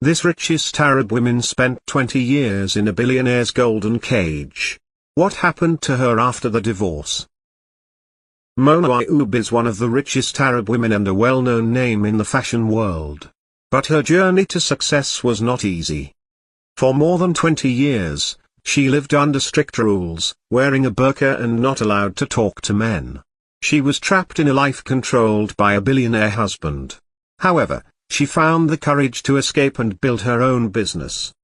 This richest Arab woman spent 20 years in a billionaire's golden cage. What happened to her after the divorce? Mona Ayoub is one of the richest Arab women and a well-known name in the fashion world. But her journey to success was not easy. For more than 20 years, she lived under strict rules, wearing a burqa and not allowed to talk to men. She was trapped in a life controlled by a billionaire husband. However, she found the courage to escape and build her own business.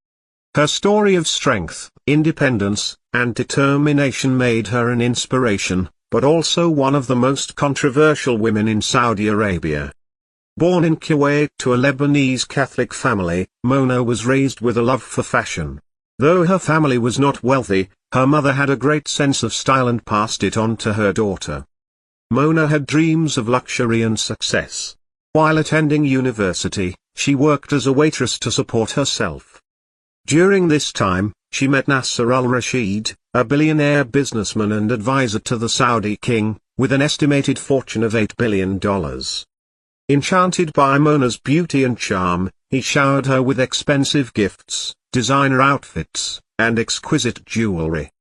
Her story of strength, independence, and determination made her an inspiration, but also one of the most controversial women in Saudi Arabia. Born in Kuwait to a Lebanese Catholic family, Mona was raised with a love for fashion. Though her family was not wealthy, her mother had a great sense of style and passed it on to her daughter. Mona had dreams of luxury and success. While attending university, she worked as a waitress to support herself. During this time, she met Nasser al-Rashid, a billionaire businessman and advisor to the Saudi king, with an estimated fortune of $8 billion. Enchanted by Mona's beauty and charm, he showered her with expensive gifts, designer outfits, and exquisite jewelry.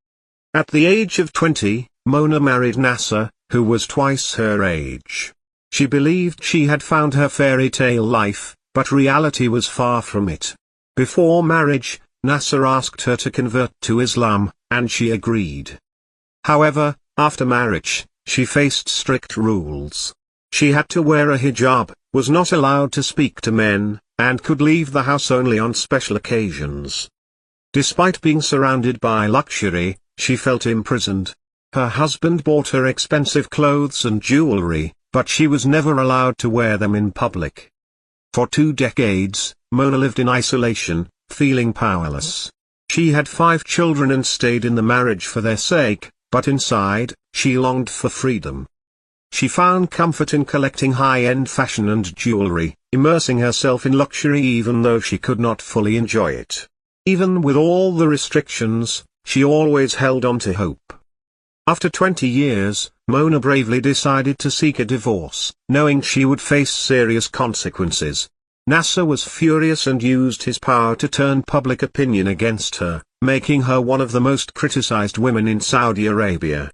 At the age of 20, Mona married Nasser, who was twice her age. She believed she had found her fairy tale life, but reality was far from it. Before marriage, Nasser asked her to convert to Islam, and she agreed. However, after marriage, she faced strict rules. She had to wear a hijab, was not allowed to speak to men, and could leave the house only on special occasions. Despite being surrounded by luxury, she felt imprisoned. Her husband bought her expensive clothes and jewelry, but she was never allowed to wear them in public. For 2 decades, Mona lived in isolation, feeling powerless. She had 5 children and stayed in the marriage for their sake, but inside, she longed for freedom. She found comfort in collecting high-end fashion and jewelry, immersing herself in luxury even though she could not fully enjoy it. Even with all the restrictions, she always held on to hope. After 20 years, Mona bravely decided to seek a divorce, knowing she would face serious consequences. Nasser was furious and used his power to turn public opinion against her, making her one of the most criticized women in Saudi Arabia.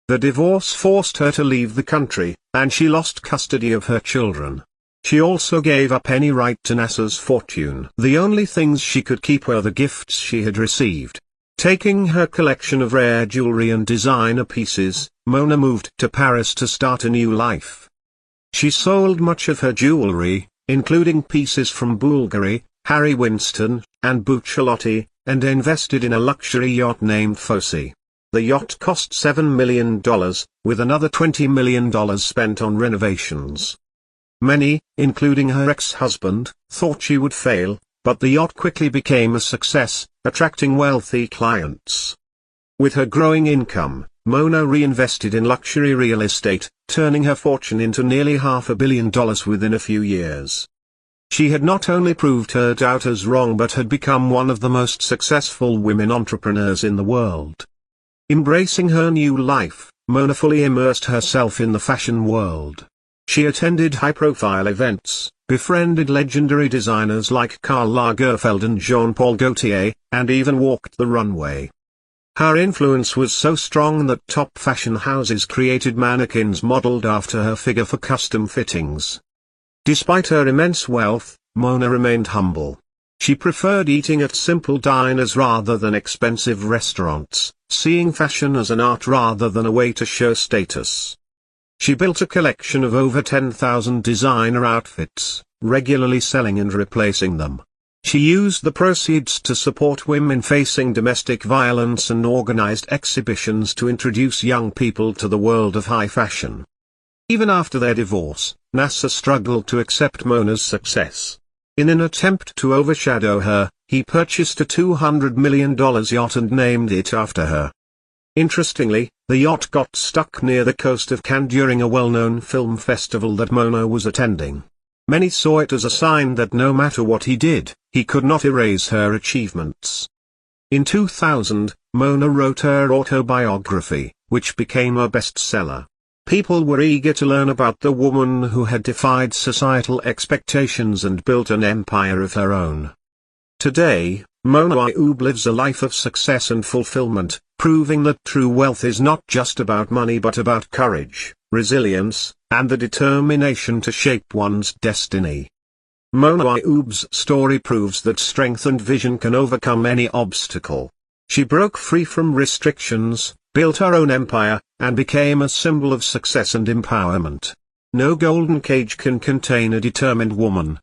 The divorce forced her to leave the country, and she lost custody of her children. She also gave up any right to Nasser's fortune. The only things she could keep were the gifts she had received. Taking her collection of rare jewelry and designer pieces, Mona moved to Paris to start a new life. She sold much of her jewelry, including pieces from Bulgari, Harry Winston, and Buccellati, and invested in a luxury yacht named Fosse. The yacht cost $7 million, with another $20 million spent on renovations. Many, including her ex-husband, thought she would fail, but the yacht quickly became a success, attracting wealthy clients. With her growing income, Mona reinvested in luxury real estate, turning her fortune into nearly $500 million within a few years. She had not only proved her doubters wrong but had become one of the most successful women entrepreneurs in the world. Embracing her new life, Mona fully immersed herself in the fashion world. She attended high-profile events, befriended legendary designers like Karl Lagerfeld and Jean-Paul Gaultier, and even walked the runway. Her influence was so strong that top fashion houses created mannequins modeled after her figure for custom fittings. Despite her immense wealth, Mona remained humble. She preferred eating at simple diners rather than expensive restaurants, seeing fashion as an art rather than a way to show status. She built a collection of over 10,000 designer outfits, regularly selling and replacing them. She used the proceeds to support women facing domestic violence and organized exhibitions to introduce young people to the world of high fashion. Even after their divorce, Nasser struggled to accept Mona's success. In an attempt to overshadow her, he purchased a $200 million yacht and named it after her. Interestingly, the yacht got stuck near the coast of Cannes during a well-known film festival that Mona was attending. Many saw it as a sign that no matter what he did, he could not erase her achievements. In 2000, Mona wrote her autobiography, which became a bestseller. People were eager to learn about the woman who had defied societal expectations and built an empire of her own. Today, Mona Ayoub lives a life of success and fulfillment, proving that true wealth is not just about money but about courage, resilience, and the determination to shape one's destiny. Mona Ayoub's story proves that strength and vision can overcome any obstacle. She broke free from restrictions, built her own empire, and became a symbol of success and empowerment. No golden cage can contain a determined woman,